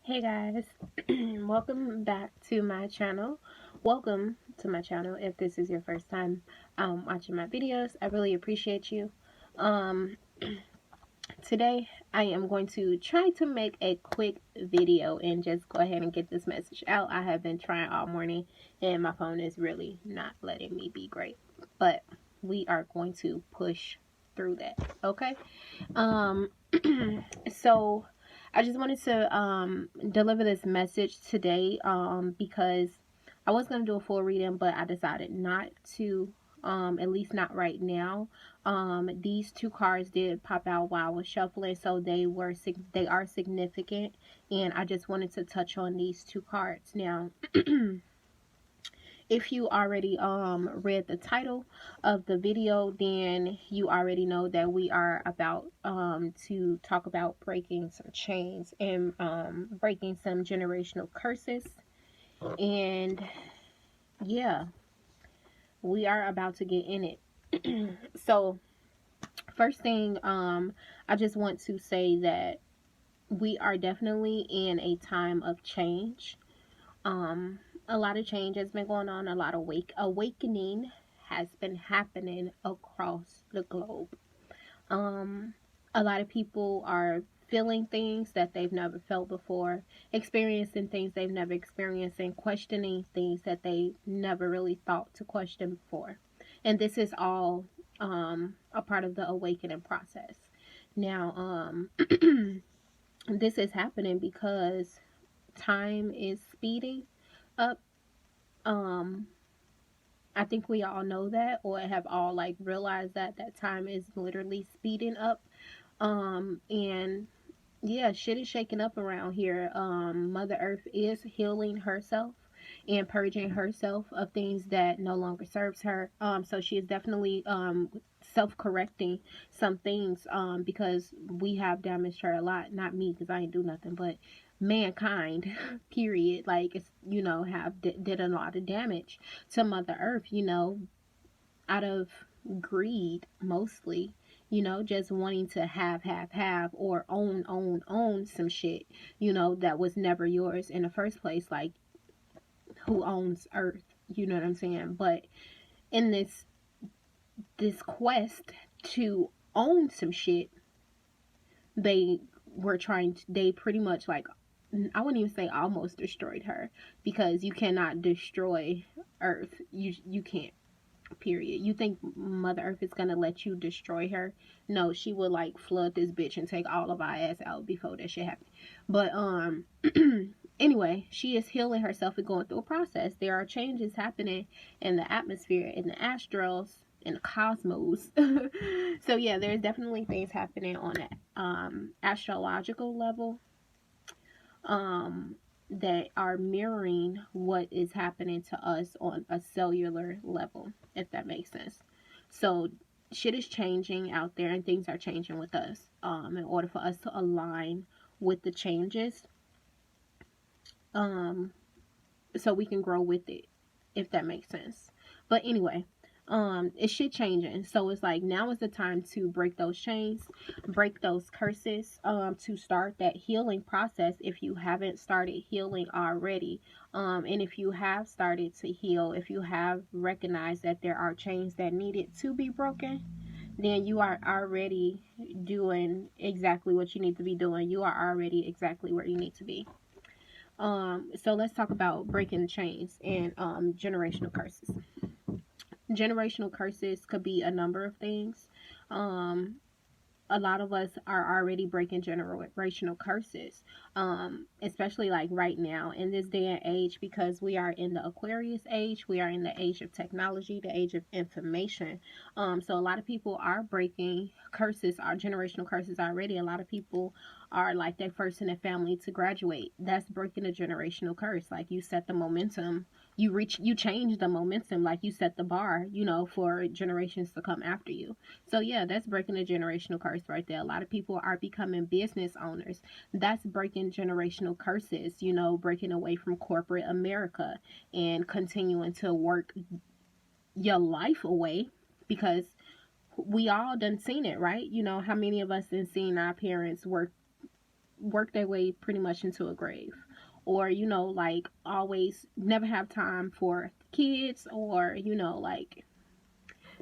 Hey guys, welcome back to my channel. Welcome to my channel if this is your first time watching my videos. I really appreciate you. Um, Today I am going to try to make a quick video and just go ahead and get this message out. I have been trying all morning and my phone is really not letting me be great, but we are going to push through that, okay? Um, so I just wanted to deliver this message today because I was going to do a full reading, but I decided not to, at least not right now. These two cards did pop out while I was shuffling, so they are significant, and I just wanted to touch on these two cards. Now, if you already read the title of the video, then you already know that we are about to talk about breaking some chains and breaking some generational curses. And yeah, we are about to get in it. So first thing, I just want to say that we are definitely in a time of change. Um, a lot of change has been going on. A lot of awakening has been happening across the globe. Um, a lot of people are feeling things that they've never felt before, experiencing things they've never experienced, and questioning things that they never really thought to question before. And this is all a part of the awakening process. Now, this is happening because time is speeding up. um I think we all know that, or have all like realized that time is literally speeding up. And yeah, shit is shaking up around here. Mother Earth is healing herself and purging herself of things that no longer serves her. So she is definitely self-correcting some things because we have damaged her a lot. Not me, because I ain't do nothing, but mankind period, like, it's, have did a lot of damage to Mother Earth, out of greed mostly, just wanting to have, or own some shit, that was never yours in the first place. Like, who owns Earth? You know what I'm saying? But in this quest to own some shit, they they pretty much, like, I wouldn't even say almost destroyed her, because you cannot destroy Earth. You can't, period. You think Mother Earth is gonna let you destroy her? No, she would like flood this bitch and take all of our ass out before that shit happened. But anyway, she is healing herself and going through a process. There are changes happening in the atmosphere, in the astrals, in the cosmos. So yeah, there's definitely things happening on that astrological level um that are mirroring what is happening to us on a cellular level, if that makes sense. So shit is changing out there, and things are changing with us. In order for us to align with the changes, um, so we can grow with it, if that makes sense. But anyway, it's shit changing. So it's like, now is the time to break those chains, break those curses, to start that healing process if you haven't started healing already. And if you have started to heal, if you have recognized that there are chains that needed to be broken, then you are already doing exactly what you need to be doing. You are already exactly where you need to be. So let's talk about breaking the chains and generational curses. Generational curses could be a number of things. Um, a lot of us are already breaking generational curses, especially like right now in this day and age, because we are in the Aquarius age. We are in the age of technology, the age of information. So a lot of people are breaking curses, our generational curses already. A lot of people are like that first in their family to graduate. That's breaking a generational curse. Like, you set the momentum, you change the momentum, like you set the bar, for generations to come after you. So yeah, that's breaking a generational curse right there. A lot of people are becoming business owners. That's breaking generational curses, breaking away from corporate America and continuing to work your life away, because we all done seen it, right? How many of us done seen our parents work work their way pretty much into a grave, or like always never have time for kids, or like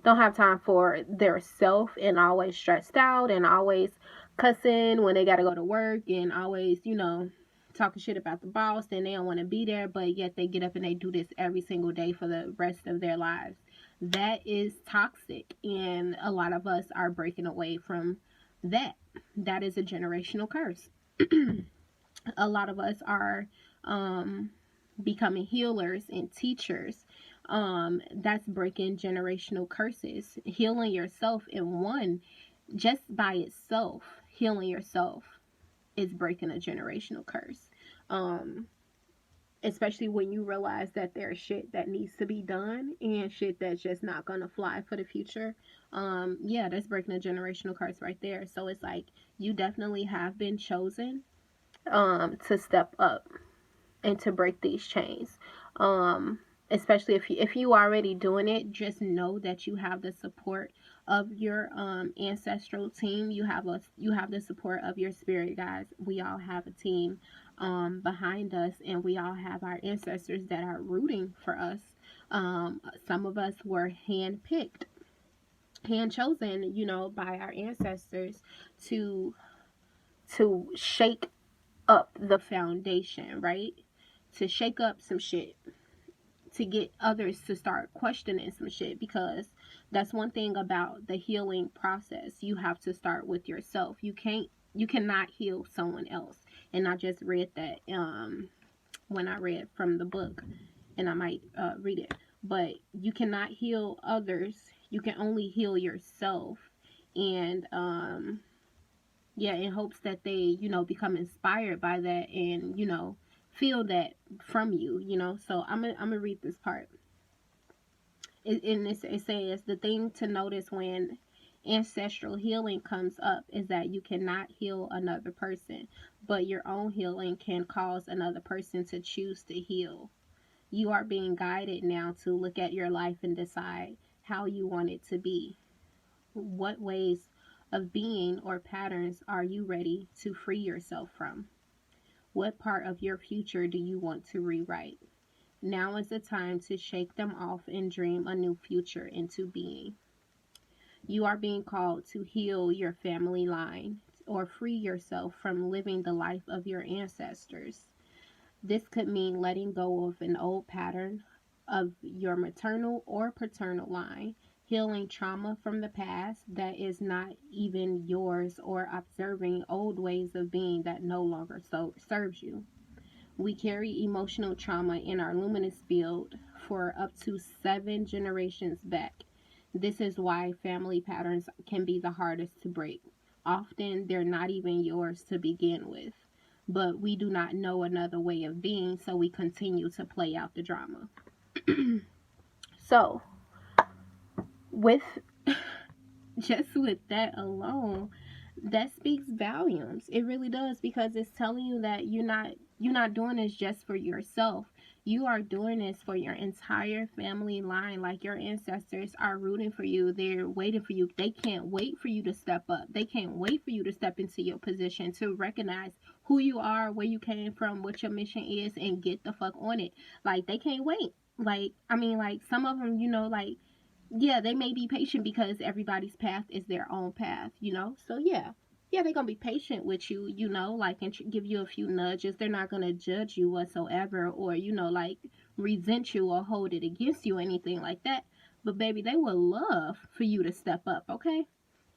don't have time for their self, and always stressed out and always cussing when they got to go to work, and always talking shit about the boss, and they don't want to be there, but yet they get up and they do this every single day for the rest of their lives. That is toxic, and a lot of us are breaking away from that. That is a generational curse. A lot of us are becoming healers and teachers. That's breaking generational curses. Healing yourself in one, just by itself, healing yourself is breaking a generational curse. Um, Especially when you realize that there's shit that needs to be done and shit that's just not gonna fly for the future. Yeah, that's breaking a generational curse right there. So it's like you definitely have been chosen to step up and to break these chains. Um, Especially if you already doing it, just know that you have the support of your ancestral team. You have the support of your spirit guides. We all have a team behind us, and we all have our ancestors that are rooting for us. Some of us were handpicked, hand chosen, by our ancestors to shake up the foundation, right? To shake up some shit, to get others to start questioning some shit, because that's one thing about the healing process. You have to start with yourself. You cannot heal someone else. And I just read that when I read from the book, and I might read it. But you cannot heal others. You can only heal yourself. And yeah, in hopes that they become inspired by that, and feel that from you. So I'm gonna read this part. It says the thing to notice when ancestral healing comes up is that you cannot heal another person, but your own healing can cause another person to choose to heal. You are being guided now to look at your life and decide how you want it to be. What ways of being or patterns are you ready to free yourself from? What part of your future do you want to rewrite? Now is the time to shake them off and dream a new future into being. You are being called to heal your family line or free yourself from living the life of your ancestors. This could mean letting go of an old pattern of your maternal or paternal line, healing trauma from the past that is not even yours, or observing old ways of being that no longer serves you. We carry emotional trauma in our luminous field for up to 7 generations back. This is why family patterns can be the hardest to break. Often they're not even yours to begin with, but we do not know another way of being, so we continue to play out the drama. So, with just with that alone, that speaks volumes. It really does, because it's telling you that you're not doing this just for yourself. You are doing this for your entire family line. Like, your ancestors are rooting for you. They're waiting for you. They can't wait for you to step up. They can't wait for you to step into your position, to recognize who you are, where you came from, what your mission is, and get the fuck on it. Like, they can't wait. Like, I mean, like, some of them, like, yeah, they may be patient because everybody's path is their own path. So yeah, they're gonna be patient with you, like, and give you a few nudges. They're not gonna judge you whatsoever, or like, resent you or hold it against you, anything like that. But baby, they would love for you to step up, okay?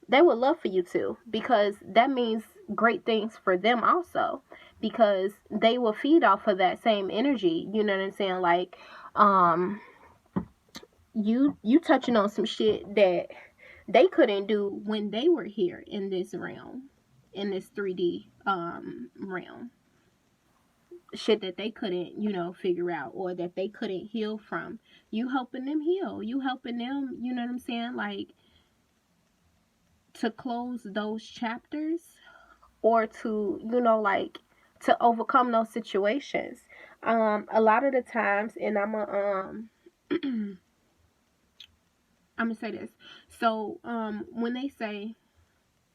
They would love for you to, because that means great things for them also, because they will feed off of that same energy. You know what I'm saying? Like, um you touching on some shit that they couldn't do when they were here in this realm, in this 3D realm. Shit that they couldn't, figure out, or that they couldn't heal from. You helping them heal. You helping them, you know what I'm saying? Like, to close those chapters, or to, like, to overcome those situations. A lot of the times, and I'm gonna say this. So, when they say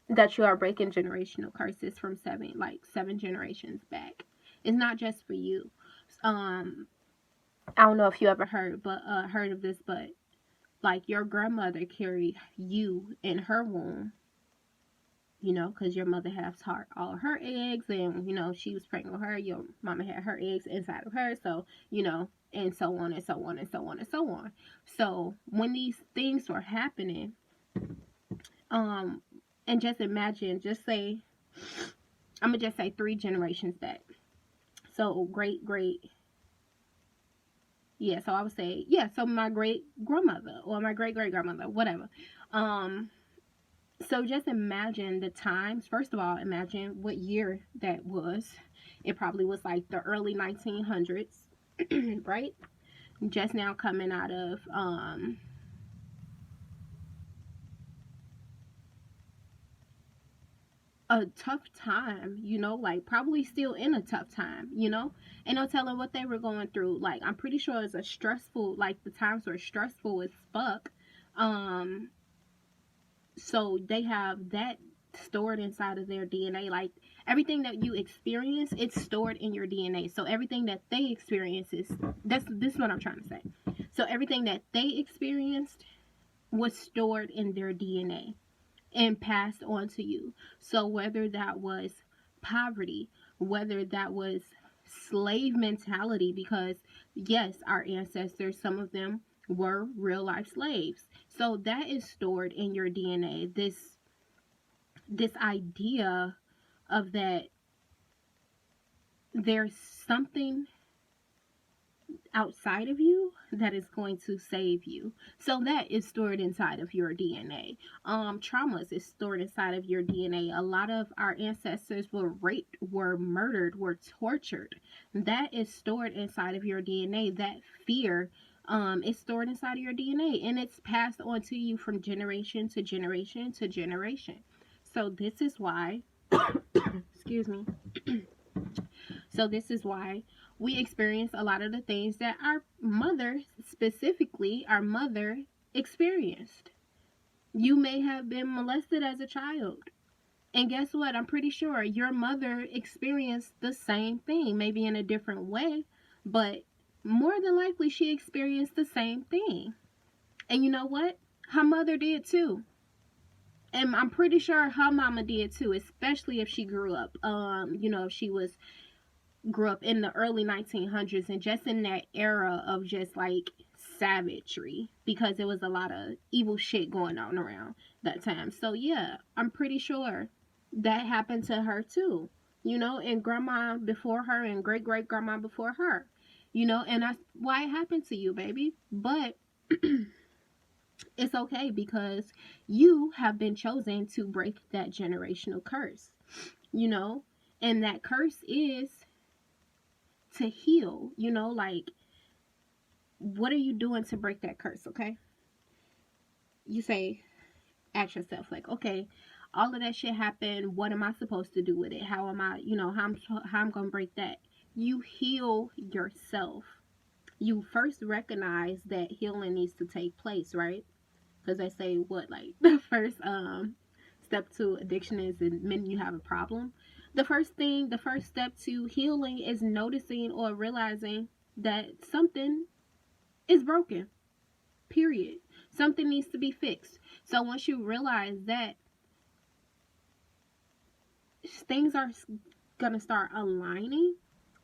that you are breaking generational curses from seven generations back. It's not just for you. Um, I don't know if you ever heard of this, but like your grandmother carried you in her womb, because your mother has all her eggs, and she was pregnant with her. Your mama had her eggs inside of her, so and so on and so on and so on and so on. So when these things were happening, um, and just imagine, I'm gonna just say 3 generations back. So great great, yeah. So I would say, yeah. So my great grandmother or my great great grandmother, whatever. Um, So just imagine the times. First of all, imagine what year that was. It probably was like the early 1900s, right? Just now coming out of a tough time, like probably still in a tough time, and no telling what they were going through. Like I'm pretty sure it's a stressful, like the times were stressful as fuck. Um, so they have that stored inside of their DNA. Like everything that you experience, it's stored in your DNA. So everything that they experience is that's this is what I'm trying to say. So everything that they experienced was stored in their DNA and passed on to you. So whether that was poverty, whether that was slave mentality, because yes, our ancestors, some of them were real life slaves. So that is stored in your DNA. This idea of that there's something outside of you that is going to save you. So that is stored inside of your DNA. Traumas is stored inside of your DNA. A lot of our ancestors were raped, were murdered, were tortured. That is stored inside of your DNA. That fear is stored inside of your DNA, and it's passed on to you from generation to generation to generation. So this is why, excuse me. So this is why we experience a lot of the things that our mother, specifically our mother, experienced. You may have been molested as a child. And guess what? I'm pretty sure your mother experienced the same thing, maybe in a different way, but more than likely she experienced the same thing. And you know what? Her mother did too. And I'm pretty sure her mama did too, especially if she grew up. If she grew up in the early 1900s and just in that era of just like savagery, because there was a lot of evil shit going on around that time. So yeah, I'm pretty sure that happened to her too, and grandma before her and great great grandma before her, and that's why it happened to you, baby. But it's okay, because you have been chosen to break that generational curse, you know and that curse is to heal. Like, what are you doing to break that curse? Okay, you say, ask yourself, like, okay, all of that shit happened, what am I supposed to do with it? How am I, how I'm gonna break that? You heal yourself. You first recognize that healing needs to take place, right? Because they say, what, like, the first step to addiction is admitting you have a problem. The first step to healing is noticing or realizing that something is broken, period. Something needs to be fixed. So once you realize that, things are gonna start aligning,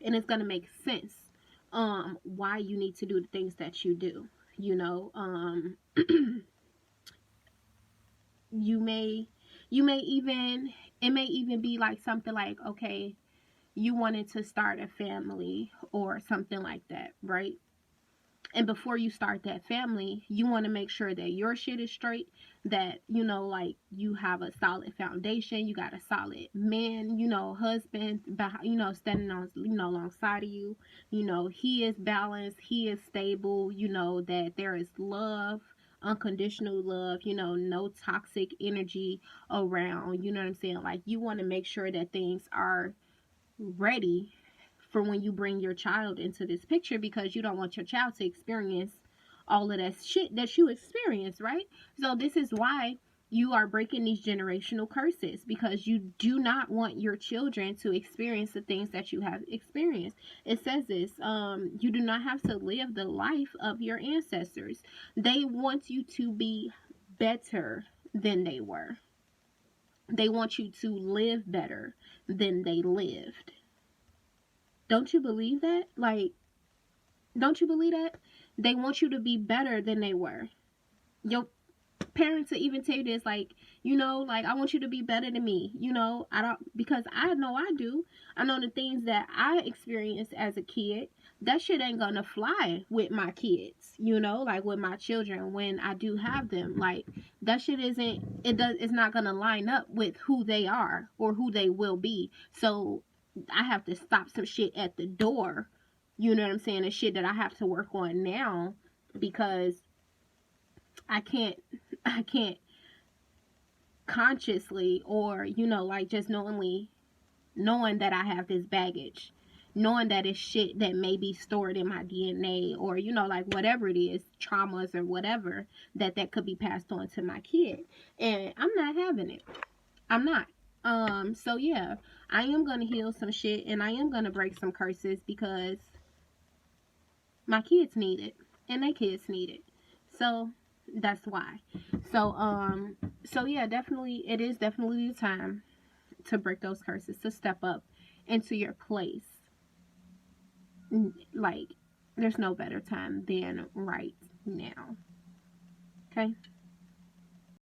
and it's gonna make sense why you need to do the things that you do. You may even, it may even be like something like, okay, you wanted to start a family or something like that, right? And before you start that family, you want to make sure that your shit is straight, that, like, you have a solid foundation, you got a solid man, husband, standing on, alongside of you. He is balanced, he is stable, that there is love, unconditional love, no toxic energy around, you know what I'm saying? Like, you want to make sure that things are ready for when you bring your child into this picture, because you don't want your child to experience all of that shit that you experience, right? So this is why You are breaking these generational curses because you do not want your children to experience the things that you have experienced. It says this, you do not have to live the life of your ancestors. They want you to be better than they were. They want you to live better than they lived. Don't you believe that? Like, don't you believe that? They want you to be better than they were. Your parents will even tell you this, like, you know, like, I want you to be better than me. You know, I don't, because I know I do. I know the things that I experienced as a kid. That shit ain't gonna fly with my kids, you know, like with my children when I do have them. Like, that shit isn't, it's not gonna line up with who they are or who they will be. So I have to stop some shit at the door, you know what I'm saying? The shit that I have to work on now, because I can't I can't consciously, or you know, like, just knowing that I have this baggage, knowing that it's shit that may be stored in my DNA, or you know, like, whatever it is, traumas or whatever, that could be passed on to my kid. And I'm not having it. I'm not. So yeah, I am gonna heal some shit, and I am gonna break some curses because my kids need it and their kids need it. So that's why. So so yeah, definitely, it is definitely the time to break those curses, to step up into your place. Like, there's no better time than right now. Okay?